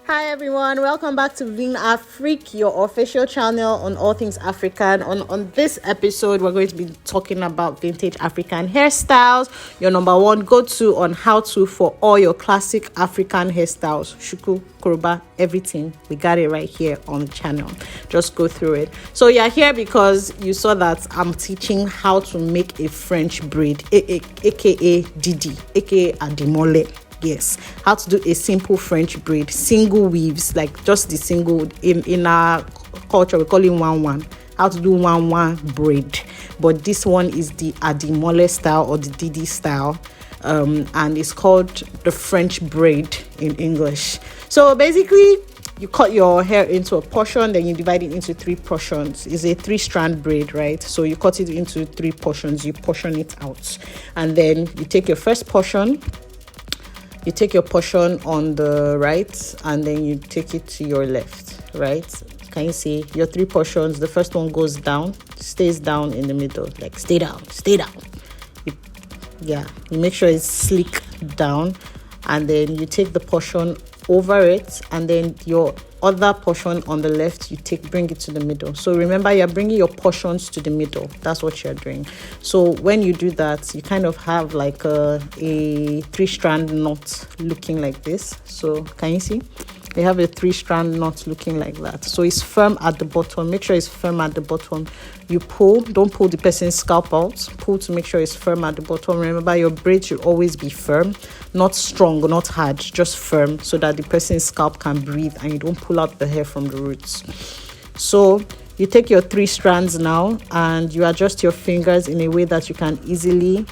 Hi everyone, welcome back to Vinafriq, your official channel on all things African. On this episode, we're going to be talking about vintage African hairstyles, your number one go-to on how-to for all your classic African hairstyles, shuku, koroba, everything. We got it right here on the channel. Just go through it. So you're here because you saw that I'm teaching how to make a French braid, aka Didi, aka Adimole. Yes, how to do a simple French braid, single weaves, like just the single. In our culture we call it one how to do one braid, but this one is the Adimole style or the Didi style, and it's called the French braid in English. So basically you cut your hair into a portion, then you divide it into three portions. It's a 3-strand braid, right? So you cut it into three portions, you portion it out, and then you take your first portion, you take your portion on the right, and then you take it to your left, right? Can you see your three portions? The first one goes down, stays down in the middle, like stay down. You make sure it's sleek down, and then you take the portion over it, and then your other portion on the left bring it to the middle. So remember, you're bringing your portions to the middle. That's what you're doing. So when you do that, you kind of have like a 3-strand knot looking like this. So can you see? They have a 3-strand knot looking like that. So it's firm at the bottom. Make sure it's firm at the bottom. You pull, don't pull the person's scalp out. Pull to make sure it's firm at the bottom. Remember, your braid should always be firm, not strong, not hard, just firm, so that the person's scalp can breathe and you don't pull out the hair from the roots. So you take your 3 strands now and you adjust your fingers in a way that you can easily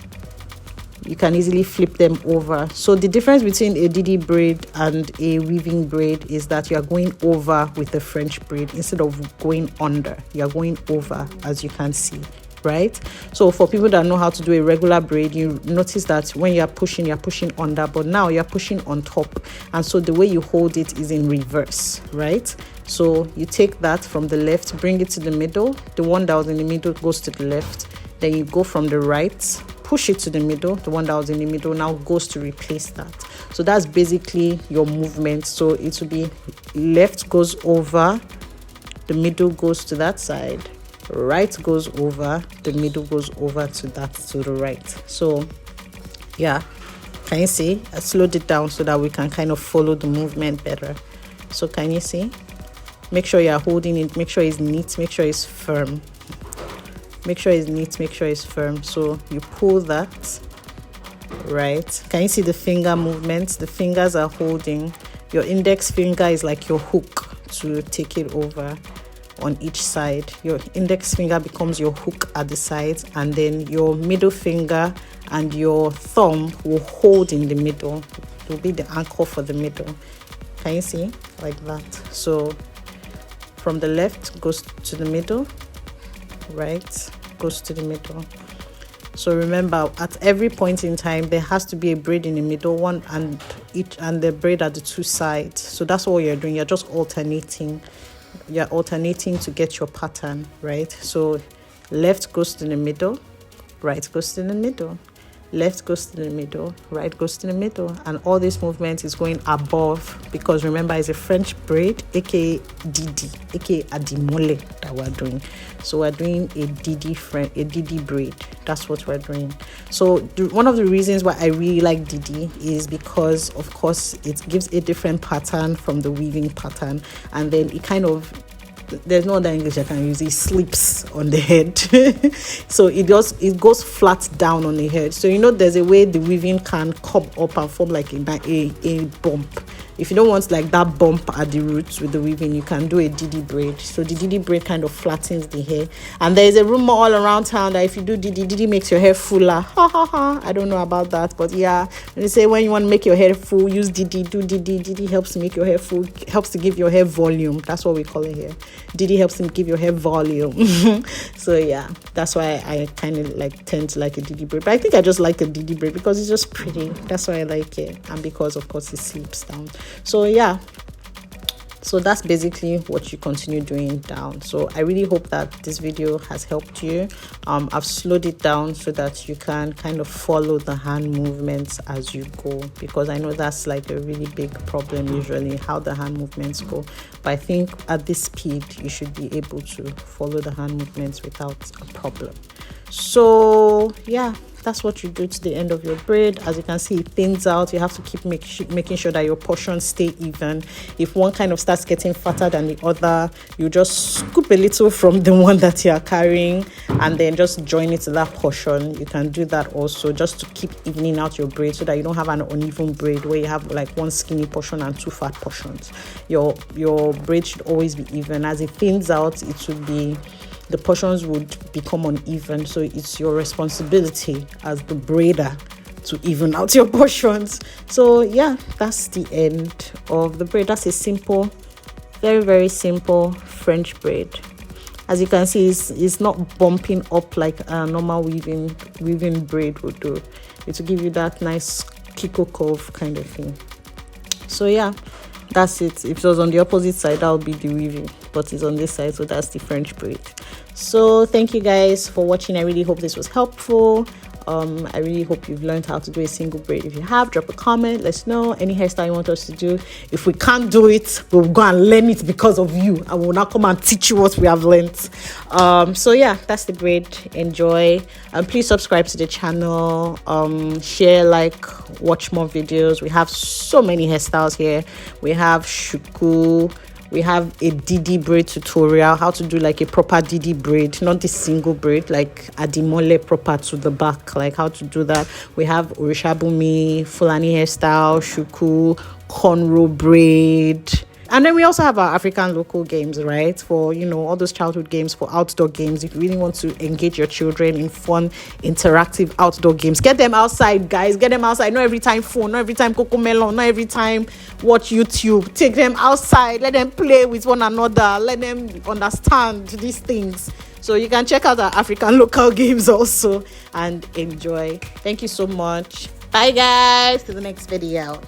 flip them over. So the difference between a Didi braid and a weaving braid is that you are going over with the French braid instead of going under. You are going over, as you can see, right? So for people that know how to do a regular braid, you notice that when you're pushing under, but now you're pushing on top, and so the way you hold it is in reverse, right? So you take that from the left, bring it to the middle. The one that was in the middle goes to the left. Then you go from the right, push it to the middle. The one that was in the middle now goes to replace that. So that's basically your movement. So it will be left goes over, the middle goes to that side, right goes over, the middle goes over to the right. So yeah, can you see? I slowed it down so that we can kind of follow the movement better. So can you see? Make sure you're holding it, make sure it's neat, make sure it's firm. Make sure it's neat, make sure it's firm. So you pull that, right? Can you see the finger movements? The fingers are holding. Your index finger is like your hook to take it over on each side. Your index finger becomes your hook at the sides, and then your middle finger and your thumb will hold in the middle. It will be the anchor for the middle. Can you see? Like that. So from the left goes to the middle, right goes to the middle. So remember, at every point in time there has to be a braid in the middle, one and the braid at the two sides. So that's all you're doing. You're just alternating. You're alternating to get your pattern, right? So left goes to the middle, right goes to the middle, left goes to the middle, right goes to the middle, and all this movement is going above, because remember, it's a French braid, aka Didi, aka Adimole, that we're doing. So we're doing a Didi braid. That's what we're doing. So one of the reasons why I really like Didi is because, of course, it gives a different pattern from the weaving pattern, and then it kind of, there's no other English I can use, it slips on the head. So it goes flat down on the head. So there's a way the weaving can come up and form like a bump. If you don't want like that bump at the roots with the weaving, you can do a Didi braid. So the Didi braid kind of flattens the hair, and there is a rumor all around town that if you do Didi makes your hair fuller. I don't know about that, but yeah, when they say when you want to make your hair full, use Didi. Do Didi helps to make your hair full, helps to give your hair volume. That's what we call it here. Didi helps to give your hair volume. So yeah, that's why I kind of tend to like a Didi braid. But I think I just like a Didi braid because it's just pretty. That's why I like it, and because of course it sleeps down. So yeah, So that's basically what you continue doing down. So I really hope that this video has helped you. I've slowed it down so that you can kind of follow the hand movements as you go, because I know that's like a really big problem usually, how the hand movements go. But I think at this speed you should be able to follow the hand movements without a problem. So yeah, that's what you do to the end of your braid. As you can see, it thins out. You have to keep making sure that your portions stay even. If one kind of starts getting fatter than the other, you just scoop a little from the one that you are carrying and then just join it to that portion. You can do that also just to keep evening out your braid, so that you don't have an uneven braid where you have like one skinny portion and two fat portions. Your braid should always be even. As it thins out, it should be, the portions would become uneven, so it's your responsibility as the braider to even out your portions. So yeah, that's the end of the braid. That's a simple, very simple French braid. As you can see, it's not bumping up like a normal weaving braid would do. It will give you that nice kiko curve kind of thing. So yeah, that's it. If it was on the opposite side, that would be the weaving, but it's on this side, so that's the French braid. So thank you guys for watching. I really hope this was helpful. I really hope you've learned how to do a single braid. If you have, drop a comment, let's know any hairstyle you want us to do. If we can't do it, we'll go and learn it because of you, and we'll now come and teach you what we have learned. So yeah, that's the braid. Enjoy, and please subscribe to the channel, share, like, watch more videos. We have so many hairstyles here. We have shuku, we have a Didi braid tutorial, how to do like a proper Didi braid, not the single braid, like adimole proper to the back, like how to do that. We have Orishabumi, Fulani hairstyle, shuku, cornrow braid. And then we also have our African local games, right? For, you know, all those childhood games, for outdoor games. If you really want to engage your children in fun, interactive outdoor games, get them outside, guys. Get them outside. Not every time phone, not every time Coco Melon, not every time watch YouTube. Take them outside. Let them play with one another. Let them understand these things. So you can check out our African local games also and enjoy. Thank you so much. Bye, guys. To the next video.